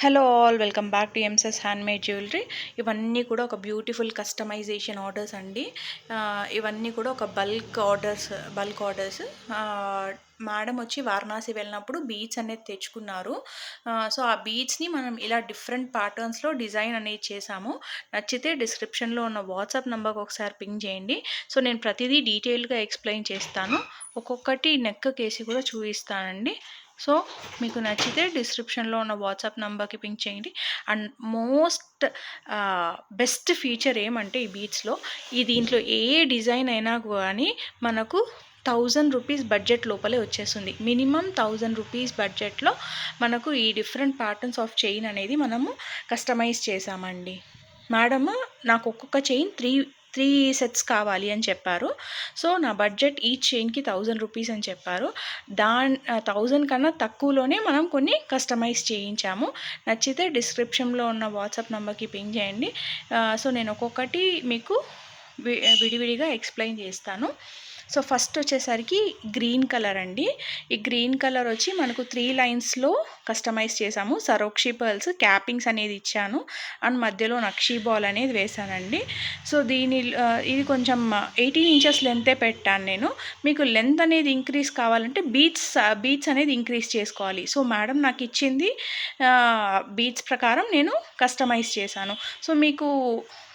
Hello all, welcome back to ఎంసెస్ handmade jewellery. ఇవన్నీ కూడా ఒక బ్యూటిఫుల్ కస్టమైజేషన్ ఆర్డర్స్ అండి. ఇవన్నీ కూడా ఒక బల్క్ ఆర్డర్స్. మేడం వచ్చి వారణాసి వెళ్ళినప్పుడు బీడ్స్ అనేది తెచ్చుకున్నారు. సో ఆ బీడ్స్ని మనం ఇలా డిఫరెంట్ ప్యాటర్న్స్లో డిజైన్ అనేది చేసాము. నచ్చితే డిస్క్రిప్షన్లో ఉన్న వాట్సాప్ నెంబర్కి ఒకసారి పింగ్ చేయండి. సో నేను ప్రతిదీ డీటెయిల్గా ఎక్స్ప్లెయిన్ చేస్తాను. ఒక్కొక్కటి నెక్ కేసి కూడా చూపిస్తానండి. సో మీకు నచ్చితే డిస్క్రిప్షన్లో ఉన్న వాట్సాప్ నెంబర్కి పింక్ చేయండి. అండ్ మోస్ట్ బెస్ట్ ఫీచర్ ఏమంటే ఈ బీడ్స్లో, దీంట్లో ఏ డిజైన్ అయినా కానీ మనకు 1000 రూపీస్ బడ్జెట్ లోపలే వచ్చేస్తుంది. మినిమం 1000 రూపీస్ బడ్జెట్లో మనకు ఈ డిఫరెంట్ ప్యాటర్న్స్ ఆఫ్ చైన్ అనేది మనము కస్టమైజ్ చేసామండి. మేడము నాకు ఒక్కొక్క చైన్ త్రీ సెట్స్ కావాలి అని చెప్పారు. సో నా బడ్జెట్ ఈ చైన్కి 1000 రూపీస్ అని చెప్పారు. 1000 కన్నా తక్కువలోనే మనం కొన్ని కస్టమైజ్ చేయించాము. నచ్చితే డిస్క్రిప్షన్లో ఉన్న వాట్సాప్ నెంబర్కి పింగ్ చేయండి. సో నేను ఒక్కొక్కటి మీకు విడివిడిగా ఎక్స్ప్లెయిన్ చేస్తాను. సో ఫస్ట్ వచ్చేసరికి గ్రీన్ కలర్ అండి. ఈ గ్రీన్ కలర్ వచ్చి మనకు 3 లైన్స్లో కస్టమైజ్ చేసాము. సరోక్షి పర్ల్స్ క్యాపింగ్స్ అనేది ఇచ్చాను అండ్ మధ్యలో నక్షీ బాల్ అనేది వేసానండి. సో ఇది కొంచెం 18 ఇంచెస్ లెంతే పెట్టాను నేను. మీకు లెంత్ అనేది ఇంక్రీజ్ కావాలంటే బీట్స్ అనేది ఇంక్రీజ్ చేసుకోవాలి. సో మేడం నాకు ఇచ్చింది బీట్స్ ప్రకారం నేను కస్టమైజ్ చేశాను. సో మీకు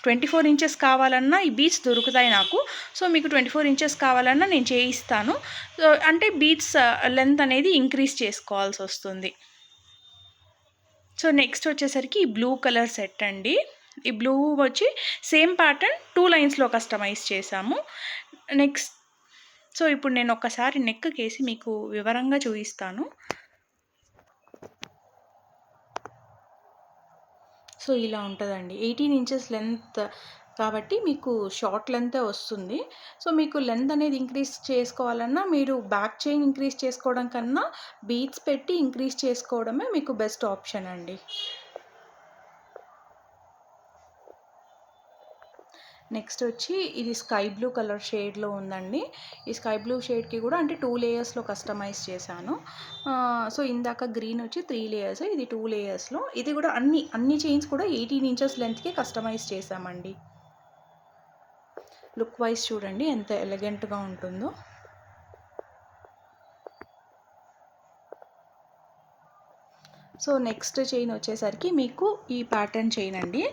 24 ఇంచెస్ కావాలన్నా ఈ బీట్స్ దొరుకుతాయి నాకు. సో మీకు 24 ఇంచెస్ కావాలన్నా నేను చేయిస్తాను. సో అంటే బీట్స్ లెంత్ అనేది ఇంక్రీజ్ చేసుకోవాల్సి వస్తుంది. సో నెక్స్ట్ వచ్చేసరికి ఈ బ్లూ కలర్ సెట్ అండి. ఈ బ్లూ వచ్చి సేమ్ ప్యాటర్న్ 2 లైన్స్లో కస్టమైజ్ చేశాము. నెక్స్ట్ సో ఇప్పుడు నేను ఒక్కసారి నెక్ కేసి మీకు వివరంగా చూపిస్తాను. సో ఇలా ఉంటుందండి. 18 ఇంచెస్ లెంత్ కాబట్టి మీకు షార్ట్ లెంతే వస్తుంది. సో మీకు లెంత్ అనేది ఇంక్రీజ్ చేసుకోవాలన్నా మీరు బ్యాక్ చైన్ ఇంక్రీజ్ చేసుకోవడం కన్నా బీడ్స్ పెట్టి ఇంక్రీజ్ చేసుకోవడమే మీకు బెస్ట్ ఆప్షన్ అండి. నెక్స్ట్ వచ్చి ఇది స్కై బ్లూ కలర్ షేడ్లో ఉందండి. ఈ స్కై బ్లూ షేడ్కి కూడా అంటే 2 లేయర్స్లో కస్టమైజ్ చేశాను. సో ఇందాక గ్రీన్ వచ్చి 3 లేయర్స్, ఇది 2 లేయర్స్లో. ఇది కూడా అన్ని చైన్స్ కూడా 18 ఇంచెస్ లెంత్కి కస్టమైజ్ చేశామండి. లుక్ వైజ్ చూడండి ఎంత ఎలిగెంట్గా ఉంటుందో. సో నెక్స్ట్ చైన్ వచ్చేసరికి మీకు ఈ ప్యాటర్న్ చైన్ అండి.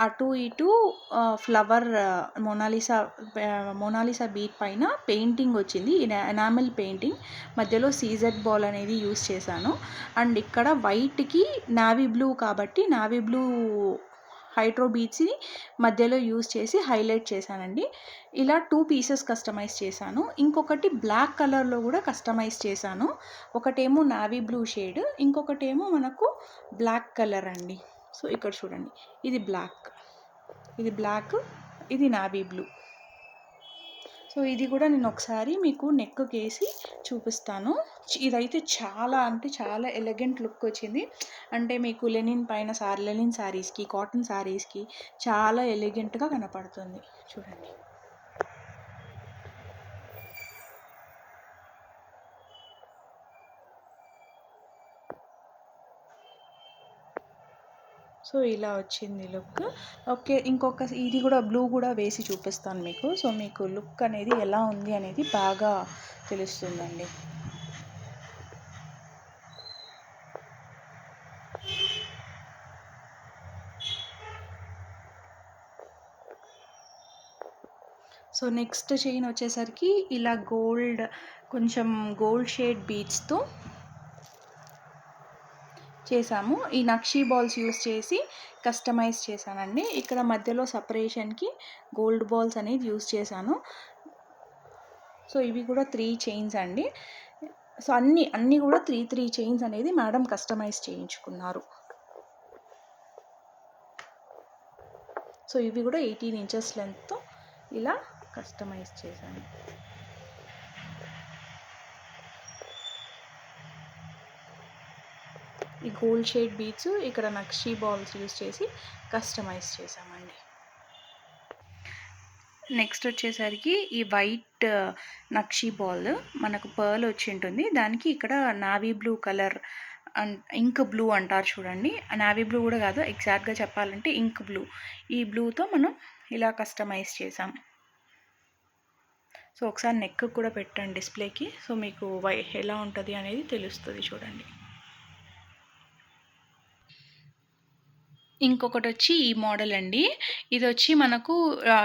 అటు ఇటు ఫ్లవర్ మోనాలిసా బీట్ పైన పెయింటింగ్ వచ్చింది. ఎనామిల్ పెయింటింగ్, మధ్యలో సీజెడ్ బాల్ అనేది యూస్ చేశాను. అండ్ ఇక్కడ వైట్కి నావీ బ్లూ కాబట్టి నావీ బ్లూ హైడ్రో బీట్స్ని మధ్యలో యూస్ చేసి హైలైట్ చేశానండి. ఇలా 2 పీసెస్ కస్టమైజ్ చేశాను. ఇంకొకటి బ్లాక్ కలర్లో కూడా కస్టమైజ్ చేశాను. ఒకటేమో నావీ బ్లూ షేడ్, ఇంకొకటేమో మనకు బ్లాక్ కలర్ అండి. సో ఇక్కడ చూడండి, ఇది బ్లాక్, ఇది నావీ బ్లూ. సో ఇది కూడా నేను ఒకసారి మీకు నెక్ కేసి చూపిస్తాను. ఇదైతే చాలా అంటే చాలా ఎలిగెంట్ లుక్ వచ్చింది. అంటే మీకు లెనిన్ శారీస్కి, కాటన్ శారీస్కి చాలా ఎలిగెంట్గా కనపడుతుంది. చూడండి. సో ఇలా వచ్చింది లుక్. ఓకే, ఇది కూడా బ్లూ కూడా వేసి చూపిస్తాను మీకు. సో మీకు లుక్ అనేది ఎలా ఉంది అనేది బాగా తెలుస్తుందండి. సో నెక్స్ట్ చైన్ వచ్చేసరికి ఇలా కొంచెం గోల్డ్ షేడ్ బీడ్స్తో చేసాము. ఈ నక్షీ బాల్స్ యూస్ చేసి కస్టమైజ్ చేశానండి. ఇక్కడ మధ్యలో సపరేషన్కి గోల్డ్ బాల్స్ అనేది యూస్ చేశాను. సో ఇవి కూడా 3 చైన్స్ అండి. సో అన్నీ కూడా 3 చైన్స్ అనేది మేడం కస్టమైజ్ చేయించుకున్నారు. సో ఇవి కూడా 18 ఇంచెస్ లెంత్తో ఇలా కస్టమైజ్ చేశాను. ఈ గోల్డ్ షేడ్ బీడ్స్ ఇక్కడ నక్షీ బాల్స్ యూస్ చేసి కస్టమైజ్ చేసామండి. నెక్స్ట్ వచ్చేసరికి ఈ వైట్ నక్షి బాల్ మనకు పర్ల్ వచ్చి ఉంటుంది. దానికి ఇక్కడ navy blue colour ink blue అంటారు చూడండి. నావీ బ్లూ కూడా కాదు, ఎగ్జాక్ట్గా చెప్పాలంటే ఇంక్ బ్లూ. ఈ బ్లూతో మనం ఇలా కస్టమైజ్ చేసాం. సో ఒకసారి నెక్ కూడా పెట్టండి డిస్ప్లేకి, సో మీకు ఎలా ఉంటుంది అనేది తెలుస్తుంది చూడండి. ఇంకొకటి వచ్చి ఈ మోడల్ అండి. ఇది వచ్చి మనకు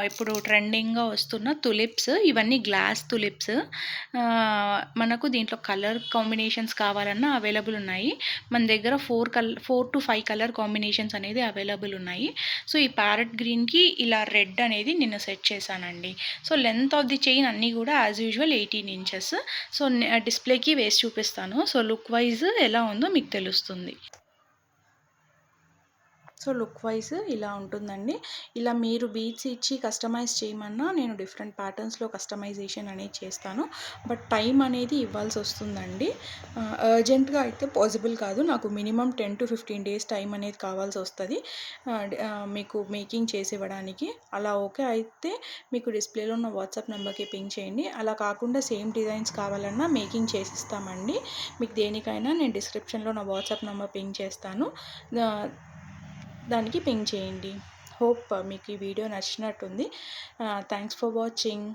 ఇప్పుడు ట్రెండింగ్గా వస్తున్న తులిప్స్. ఇవన్నీ గ్లాస్ తులిప్స్. మనకు దీంట్లో కలర్ కాంబినేషన్స్ కావాలన్నా అవైలబుల్ ఉన్నాయి. మన దగ్గర 4 to 5 కలర్ కాంబినేషన్స్ అనేది అవైలబుల్ ఉన్నాయి. సో ఈ ప్యారెట్ గ్రీన్కి ఇలా రెడ్ అనేది నేను సెట్ చేశానండి. So length of the chain అన్నీ కూడా యాజ్ యూజువల్ 18 ఇంచెస్. సో డిస్ప్లేకి వేసి చూపిస్తాను. సో లుక్ వైజ్ ఎలా ఉందో మీకు తెలుస్తుంది. సో లుక్ వైజ్ ఇలా ఉంటుందండి. ఇలా మీరు బీడ్స్ ఇచ్చి కస్టమైజ్ చేయమన్నా నేను డిఫరెంట్ ప్యాటర్న్స్లో కస్టమైజేషన్ అనేది చేస్తాను. బట్ టైం అనేది ఇవ్వాల్సి వస్తుందండి. అర్జెంట్గా అయితే పాసిబుల్ కాదు. నాకు మినిమం 10 to 15 డేస్ టైం అనేది కావాల్సి వస్తుంది మీకు మేకింగ్ చేసి ఇవ్వడానికి. అలా ఓకే అయితే మీకు డిస్ప్లేలో ఉన్న వాట్సాప్ నెంబర్కి పింగ్ చేయండి. అలా కాకుండా సేమ్ డిజైన్స్ కావాలన్నా మేకింగ్ చేసిస్తామండి. మీకు దేనికైనా నేను డిస్క్రిప్షన్లో నా వాట్సాప్ నెంబర్ పింగ్ చేస్తాను, దానికి పింగ్ చేయండి. హోప్ మీకు ఈ వీడియో నచ్చినట్టుంది. Thanks for watching.